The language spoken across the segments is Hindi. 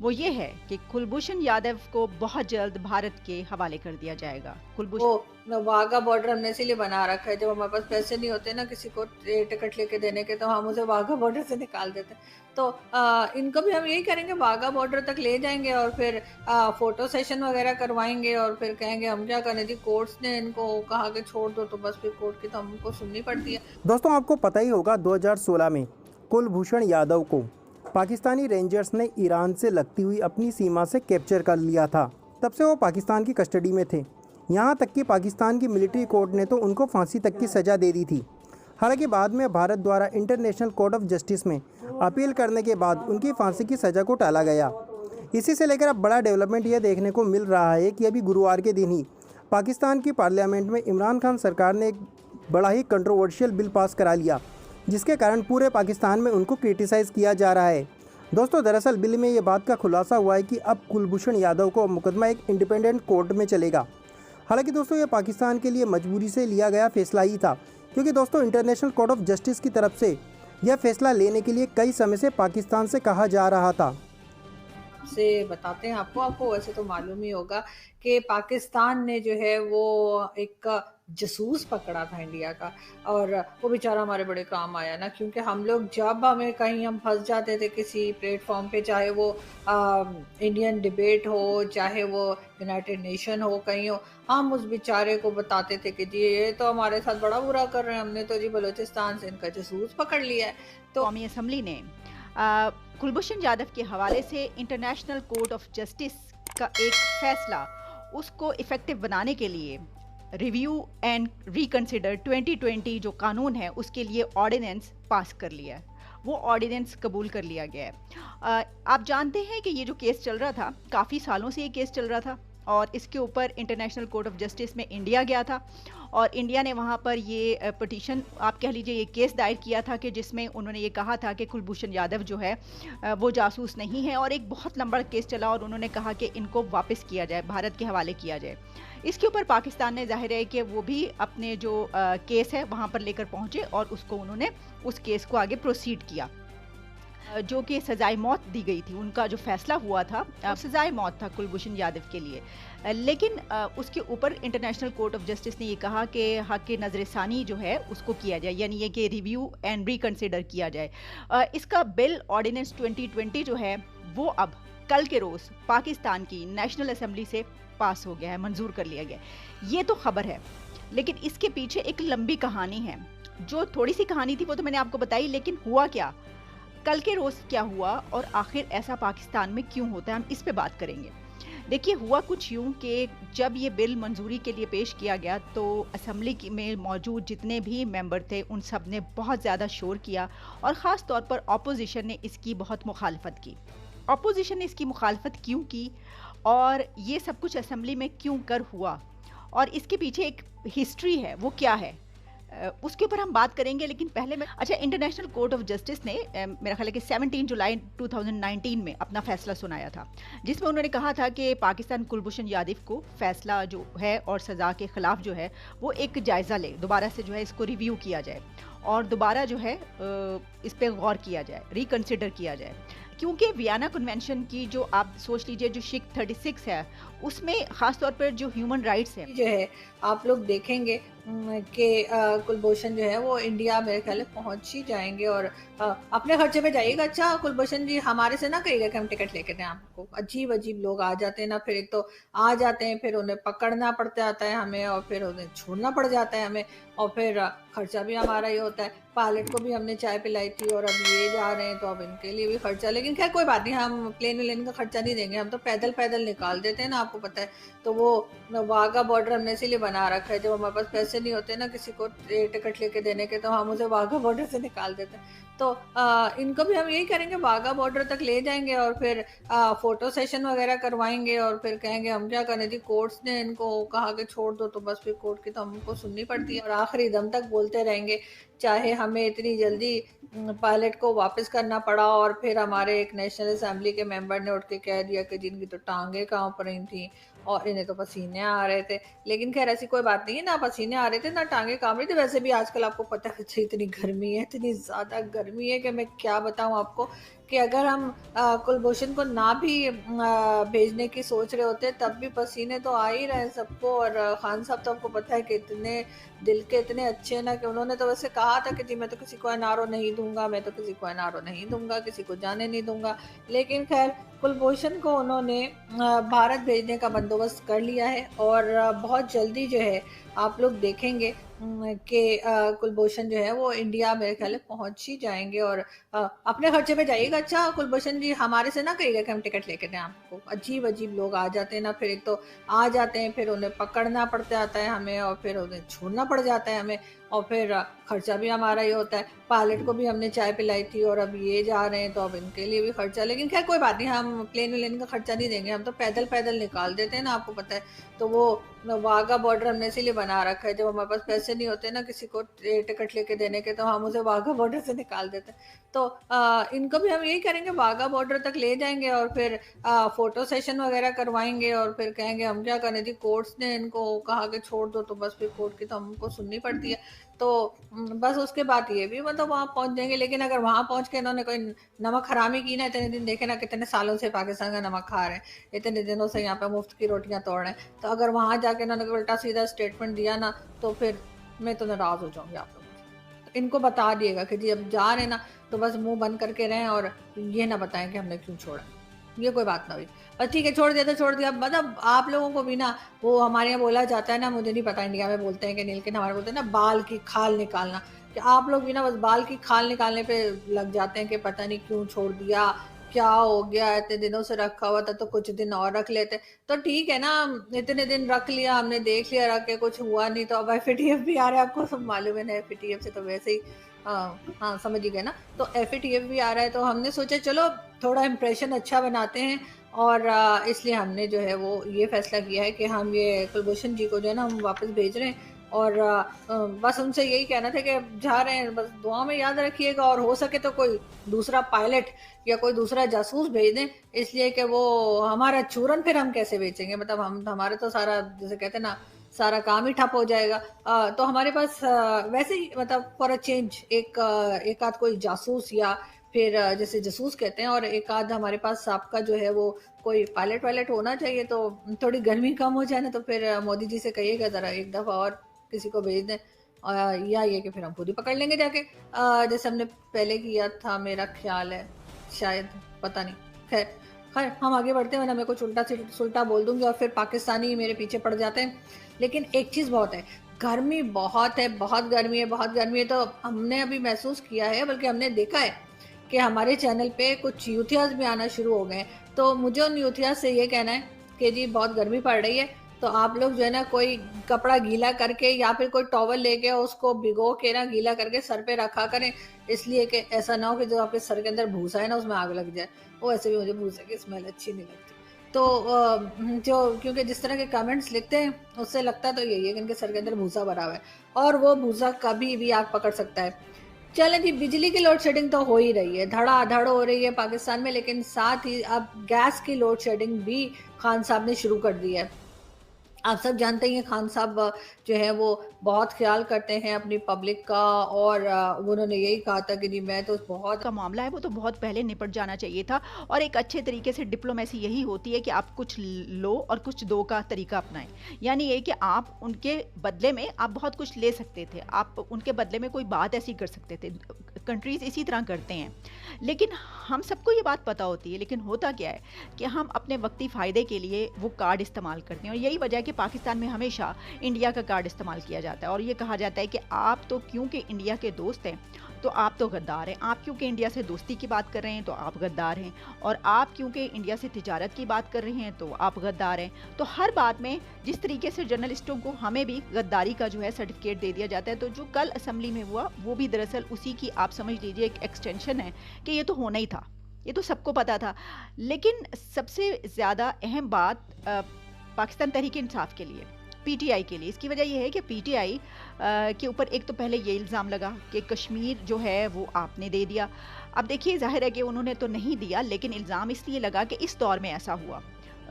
वो ये है कि कुलभूषण यादव को बहुत जल्द भारत के हवाले कर दिया जाएगा। वो कुलभूषण न वाघा बॉर्डर हमने इसीलिए बना रखा है, जब हमारे पास पैसे नहीं होते ना किसी को टिकट लेके देने के, तो हम उसे वाघा बॉर्डर से निकाल देते हैं। तो इनको भी हम यही करेंगे, वाघा बॉर्डर तक ले जाएँगे और फिर फ़ोटो सेशन वगैरह करवाएँगे और फिर कहेंगे हम क्या करें जी, कोर्ट्स ने इनको कहा कि छोड़ दो, तो बस फिर कोर्ट की तो हमको सुननी पड़ती है। दोस्तों आपको पता ही होगा 2016 में कुलभूषण यादव को पाकिस्तानी रेंजर्स ने ईरान से लगती हुई अपनी सीमा से कैप्चर कर लिया था। तब से वो पाकिस्तान की कस्टडी में थे। यहाँ तक कि पाकिस्तान की मिलिट्री कोर्ट ने तो उनको फांसी तक की सज़ा दे दी थी। हालांकि बाद में भारत द्वारा इंटरनेशनल कोर्ट ऑफ जस्टिस में अपील करने के बाद उनकी फांसी की सज़ा को टाला गया। इसी से लेकर अब बड़ा डेवलपमेंट यह देखने को मिल रहा है कि अभी गुरुवार के दिन ही पाकिस्तान की पार्लियामेंट में इमरान खान सरकार ने एक बड़ा ही कंट्रोवर्शियल बिल पास करा लिया, जिसके कारण पूरे पाकिस्तान में उनको क्रिटिसाइज़ किया जा रहा है। दोस्तों दरअसल बिल में ये बात का खुलासा हुआ है कि अब कुलभूषण यादव को मुकदमा एक इंडिपेंडेंट कोर्ट में चलेगा। हालांकि दोस्तों ये पाकिस्तान के लिए मजबूरी से लिया गया फैसला ही था, क्योंकि दोस्तों इंटरनेशनल कोर्ट ऑफ जस्टिस की तरफ से यह फैसला लेने के लिए कई समय से पाकिस्तान से कहा जा रहा था। से बताते हैं आपको, आपको वैसे तो मालूम ही होगा कि पाकिस्तान ने जो है वो एक जासूस पकड़ा था इंडिया का, और वो बेचारा हमारे बड़े काम आया ना, क्योंकि हम लोग जब हमें कहीं हम फंस जाते थे किसी प्लेटफॉर्म पे, चाहे वो इंडियन डिबेट हो, चाहे वो यूनाइटेड नेशन हो, कहीं हो, हम उस बेचारे को बताते थे कि जी ये तो हमारे साथ बड़ा बुरा कर रहे हैं, हमने तो जी बलूचिस्तान से इनका जासूस पकड़ लिया है। तो कौमी असम्बली ने अ, कुलभूषण यादव के हवाले से इंटरनेशनल कोर्ट ऑफ जस्टिस का एक फैसला उसको इफेक्टिव बनाने के लिए रिव्यू एंड रिकंसिडर 2020 जो कानून है उसके लिए ऑर्डिनेंस पास कर लिया है। वो ऑर्डिनेंस कबूल कर लिया गया है। आप जानते हैं कि ये जो केस चल रहा था, काफ़ी सालों से ये केस चल रहा था और इसके ऊपर इंटरनेशनल कोर्ट ऑफ जस्टिस में इंडिया गया था और इंडिया ने वहाँ पर ये पिटीशन, आप कह लीजिए ये केस दायर किया था कि जिसमें उन्होंने ये कहा था कि कुलभूषण यादव जो है वो जासूस नहीं है, और एक बहुत लंबा केस चला और उन्होंने कहा कि इनको वापस किया जाए, भारत के हवाले किया जाए। इसके ऊपर पाकिस्तान ने जाहिर है कि वो भी अपने जो केस है वहाँ पर लेकर पहुँचे और उसको उन्होंने उस केस को आगे प्रोसीड किया। जो कि सजाए मौत दी गई थी, उनका जो फैसला हुआ था सजाए मौत था कुलभूषण यादव के लिए। लेकिन उसके ऊपर इंटरनेशनल कोर्ट ऑफ जस्टिस ने ये कहा कि हक नज़रसानी जो है उसको किया जाए, यानी ये कि रिव्यू एंड रिकंसिडर किया जाए। इसका बिल ऑर्डिनेंस 2020 जो है वो अब कल के रोज़ पाकिस्तान की नेशनल असेंबली से पास हो गया है, मंजूर कर लिया गया। ये तो खबर है, लेकिन इसके पीछे एक लंबी कहानी है। जो थोड़ी सी कहानी थी वो तो मैंने आपको बताई, लेकिन हुआ क्या, कल के रोज़ क्या हुआ और आखिर ऐसा पाकिस्तान में क्यों होता है, हम इस पे बात करेंगे। देखिए हुआ कुछ यूँ कि जब ये बिल मंजूरी के लिए पेश किया गया तो असेंबली में मौजूद जितने भी मेंबर थे उन सब ने बहुत ज़्यादा शोर किया और ख़ास तौर पर अपोजिशन ने इसकी बहुत मुखालफत की। अपोजिशन ने इसकी मुखालफत क्यों की और ये सब कुछ असेंबली में क्यों कर हुआ और इसके पीछे एक हिस्ट्री है, वो क्या है, उसके ऊपर हम बात करेंगे। लेकिन पहले मैं इंटरनेशनल कोर्ट ऑफ जस्टिस ने मेरा ख्याल है कि 17 जुलाई 2019 में अपना फैसला सुनाया था, जिसमें उन्होंने कहा था कि पाकिस्तान कुलभूषण यादव को फैसला जो है और सज़ा के ख़िलाफ़ जो है वो एक जायज़ा ले, दोबारा से जो है इसको रिव्यू किया जाए और दोबारा जो है इस पर गौर किया जाए, रिकन्सिडर किया जाए। क्योंकि वियना कन्वेंशन की जो आप सोच लीजिए जो शिक 36 है उसमें ख़ास तौर पर जो ह्यूमन राइट्स है जो है आप लोग देखेंगे कि कुलभूषण जो है वो इंडिया मेरे ख्याल है पहुंच ही जाएंगे, और अपने खर्चे पे जाइएगा। अच्छा कुलभूषण जी हमारे से ना कहिएगा कि हम टिकट लेके दें आपको, अजीब अजीब लोग आ जाते हैं ना, फिर एक तो आ जाते हैं फिर उन्हें पकड़ना पड़ता आता है हमें और फिर उन्हें छोड़ना पड़ जाता है हमें, और फिर खर्चा भी हमारा ही होता है। पायलट को भी हमने चाय पिलाई थी और अब ये जा रहे हैं तो अब इनके लिए भी खर्चा, लेकिन खैर कोई बात नहीं, हम प्लेन व्लेन का खर्चा नहीं देंगे, हम तो पैदल पैदल निकाल देते हैं ना, आपको पता है। तो वो वाघा बॉर्डर हमने इसीलिए बना रखा है, जब हमारे पास पैसे नहीं होते ना किसी को टिकट लेके देने के, तो हम उसे वाघा बॉर्डर से निकाल देते हैं। तो इनको भी हम यही करेंगे, वाघा बॉर्डर तक ले जाएंगे और फिर फोटो सेशन वगैरह करवाएंगे और फिर कहेंगे हम क्या करें जी, कोर्ट्स ने इनको कहा कि छोड़ दो, तो बस फिर कोर्ट की तो हमको सुननी पड़ती है और आखिरी दम तक बोलते रहेंगे, चाहे हमें इतनी जल्दी पायलट को वापस करना पड़ा और फिर हमारे एक नेशनल असेंबली के मेंबर ने उठ के कह दिया कि जिनकी तो टांगे कांप रही थी और इन्हें तो पसीने आ रहे थे। लेकिन खैर ऐसी कोई बात नहीं है, ना पसीने आ रहे थे ना टांगे कांप रही थी। वैसे भी आजकल आपको पता है इतनी गर्मी है, इतनी ज़्यादा गर्मी है कि मैं क्या बताऊँ आपको कि अगर हम कुलभूषण को ना भी भेजने की सोच रहे होते तब भी पसीने तो आ ही रहे हैं सबको। और खान साहब तो आपको पता है कि इतने दिल के इतने अच्छे हैं ना, कि उन्होंने तो वैसे कहा था कि जी मैं तो किसी को एनआरओ नहीं दूंगा, मैं तो किसी को एनआरओ नहीं दूंगा, किसी को जाने नहीं दूंगा। लेकिन खैर कुलभूषण को उन्होंने भारत भेजने का बंदोबस्त कर लिया है। और बहुत जल्दी जो है आप लोग देखेंगे कि कुलभूषण जो है वो इंडिया मेरे ख्याल में पहुंच ही जाएंगे। और अपने खर्चे पे जाइएगा। अच्छा कुलभूषण जी हमारे से ना कहिएगा कि हम टिकट लेके दें आपको। अजीब अजीब लोग आ जाते हैं ना, फिर एक तो आ जाते हैं, फिर उन्हें पकड़ना पड़ता आता है हमें, और फिर उन्हें छोड़ना पड़ जाता है हमें, और फिर खर्चा भी हमारा ही होता है। पायलट को भी हमने चाय पिलाई थी, और अब ये जा रहे हैं तो अब इनके लिए भी खर्चा। लेकिन खैर कोई बात नहीं, हम प्लेन व्लेन का खर्चा नहीं देंगे, हम तो पैदल पैदल निकाल देते हैं ना, आपको पता है। तो वो वाघा बॉर्डर हमने इसीलिए बना रखा है, जब हमारे पास पैसे नहीं होते ना किसी को टिकट लेके देने के, तो हम उसे वाघा बॉर्डर से निकाल देते हैं। तो इनको भी हम यही करेंगे, वाघा बॉर्डर तक ले जाएंगे और फिर फोटो सेशन वगैरह करवाएंगे, और फिर कहेंगे हम क्या करें जी, कोर्ट्स ने इनको कहा कि छोड़ दो, तो बस फिर कोर्ट की तो हमको सुननी पड़ती है। तो बस उसके बाद ये भी मतलब वहां पहुंच जाएंगे। लेकिन अगर वहां पहुंच के इन्होंने कोई नमक हरामी की ना, इतने दिन देखे ना कितने सालों से पाकिस्तान का नमक खा रहे हैं, इतने दिनों से यहाँ पे मुफ्त की रोटियां तोड़ रहे हैं, तो अगर वहां जाके इन्होंने कोई उल्टा सीधा स्टेटमेंट दिया ना, तो फिर मैं तो नाराज हो जाऊंगी आप लोगों से। तो इनको बता दिएगा कि जी अब जा रहे हैं ना, तो बस मुंह बंद करके रहें, और ये ना बताएं कि हमने क्यों छोड़ा, ये कोई बात ना हुई। बस ठीक है, छोड़ दिया तो छोड़ दिया। मतलब आप लोगों को भी ना, वो हमारे यहाँ बोला जाता है ना, मुझे नहीं पता इंडिया में बोलते हैं कि नहीं, लेकिन हमारे बोलते हैं ना बाल की खाल निकालना, कि आप लोग भी ना बस बाल की खाल निकालने पे लग जाते हैं कि पता नहीं क्यों छोड़ दिया, क्या हो गया, इतने दिनों से रखा हुआ था तो कुछ दिन और रख लेते। तो ठीक है ना, इतने दिन रख लिया हमने, देख लिया रख के, कुछ हुआ नहीं, तो अब एफएटीएफ भी आ रहा है, आपको सब मालूम है ना, एफएटीएफ से तो वैसे ही हाँ समझ ही गए ना। तो एफएटीएफ भी आ रहा है, तो हमने सोचा चलो थोड़ा इम्प्रेशन अच्छा बनाते हैं, और इसलिए हमने जो है वो ये फैसला किया है कि हम ये कुलभूषण जी को जो है ना हम वापस भेज रहे हैं। और बस उनसे यही कहना था कि जा रहे हैं, बस दुआ में याद रखिएगा, और हो सके तो कोई दूसरा पायलट या कोई दूसरा जासूस भेज दें, इसलिए कि वो हमारा चूरन फिर हम कैसे बेचेंगे। मतलब हम हमारे तो सारा जैसे कहते हैं ना, सारा काम ही ठप हो जाएगा। तो हमारे पास वैसे ही मतलब फॉर अ चेंज एक आध कोई जासूस, या फिर जैसे जासूस कहते हैं, और एक आध हमारे पास आपका जो है वो कोई पायलट वायलट होना चाहिए, तो थोड़ी गर्मी कम हो जाए ना। तो फिर मोदी जी से कहिएगा जरा एक दफा और किसी को भेज दें, या ये कि फिर हम खुद ही पकड़ लेंगे जाके, जैसे हमने पहले किया था, मेरा ख्याल है शायद, पता नहीं। खैर खैर हम आगे बढ़ते हैं, वरना मैं कुछ उल्टा सुल्टा बोल दूंगी और फिर पाकिस्तानी मेरे पीछे पड़ जाते हैं। लेकिन एक चीज़ बहुत है, गर्मी बहुत है, बहुत गर्मी है, बहुत गर्मी है। तो हमने अभी महसूस किया है, बल्कि हमने देखा है कि हमारे चैनल पे कुछ यूथियाज भी आना शुरू हो गए हैं। तो मुझे उन यूथियाज से ये कहना है कि जी बहुत गर्मी पड़ रही है, तो आप लोग जो है ना कोई कपड़ा गीला करके या फिर कोई टॉवल लेके उसको भिगो के ना गीला करके सर पे रखा करें, इसलिए कि ऐसा ना हो कि जो आपके सर के अंदर भूसा है ना उसमें आग लग जाए। वो ऐसे भी मुझे भूसे की स्मेल अच्छी नहीं लगती। तो जो क्योंकि जिस तरह के कमेंट्स लिखते हैं उससे लगता तो यही है कि इनके सर के अंदर भूसा भरा हुआ है, और वो भूसा कभी भी आग पकड़ सकता है। चलें जी, बिजली की लोड शेडिंग तो हो ही रही है, धड़ाधड़ हो रही है पाकिस्तान में, लेकिन साथ ही अब गैस की लोड शेडिंग भी खान साहब ने शुरू कर दी है। आप सब जानते ही हैं खान साहब जो है वो बहुत ख्याल करते हैं अपनी पब्लिक का, और उन्होंने यही कहा था कि जी मैं तो बहुत का मामला है वो तो बहुत पहले निपट जाना चाहिए था। और एक अच्छे तरीके से डिप्लोमेसी यही होती है कि आप कुछ लो और कुछ दो का तरीका अपनाएं। यानी ये कि आप उनके बदले में आप बहुत कुछ ले सकते थे, आप उनके बदले में कोई बात ऐसी कर सकते थे, कंट्रीज इसी तरह करते हैं। लेकिन हम सबको ये बात पता होती है, लेकिन होता क्या है कि हम अपने वक्ती फ़ायदे के लिए वो कार्ड इस्तेमाल करते हैं। और यही वजह है कि पाकिस्तान में हमेशा इंडिया का कार्ड इस्तेमाल किया जाता है, और ये कहा जाता है कि आप तो क्योंकि इंडिया के दोस्त हैं तो आप तो गद्दार हैं, आप क्योंकि इंडिया से दोस्ती की बात कर रहे हैं तो आप गद्दार हैं, और आप क्योंकि इंडिया से तिजारत की बात कर रहे हैं तो आप गद्दार हैं। तो हर बात में जिस तरीके से जर्नलिस्टों को हमें भी गद्दारी का जो है सर्टिफिकेट दे दिया जाता है, तो जो कल असेंबली में हुआ वो भी दरअसल उसी की आप समझ लीजिए एक एक्सटेंशन है कि ये तो होना ही था, ये तो सबको पता था। लेकिन सबसे ज़्यादा अहम बात पाकिस्तान तहरीक इंसाफ के लिए, पीटीआई के लिए, इसकी वजह यह है कि पीटीआई के ऊपर एक तो पहले ये इल्ज़ाम लगा कि कश्मीर जो है वो आपने दे दिया। अब देखिए जाहिर है कि उन्होंने तो नहीं दिया, लेकिन इल्ज़ाम इसलिए लगा कि इस दौर में ऐसा हुआ।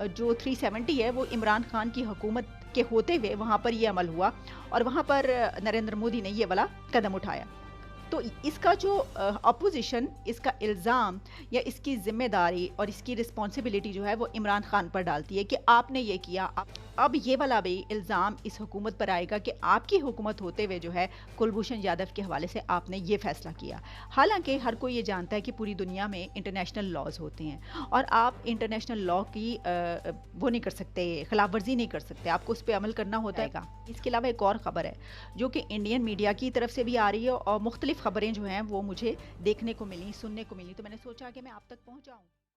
जो 370 है वो इमरान खान की हुकूमत के होते हुए वहाँ पर ये अमल हुआ, और वहाँ पर नरेंद्र मोदी ने ये वाला कदम उठाया। तो इसका जो अपोजिशन, इसका इल्ज़ाम या इसकी ज़िम्मेदारी और इसकी रिस्पॉन्सिबिलिटी जो है वो इमरान खान पर डालती है कि आपने ये किया। अब ये वाला भी इल्ज़ाम इस हुकूमत पर आएगा कि आपकी हुकूमत होते हुए जो है कुलभूषण यादव के हवाले से आपने ये फैसला किया। हालांकि हर कोई ये जानता है कि पूरी दुनिया में इंटरनेशनल लॉज होते हैं और आप इंटरनेशनल लॉ की वो नहीं कर सकते, खिलाफ वर्जी नहीं कर सकते, आपको उस पर अमल करना होता है। इसके अलावा एक और ख़बर है जो कि इंडियन मीडिया की तरफ से भी आ रही है और मुख्तलिफ ख़बरें जो हैं वो मुझे देखने को मिली, सुनने को मिली, तो मैंने सोचा कि मैं आप तक पहुँचाऊँ।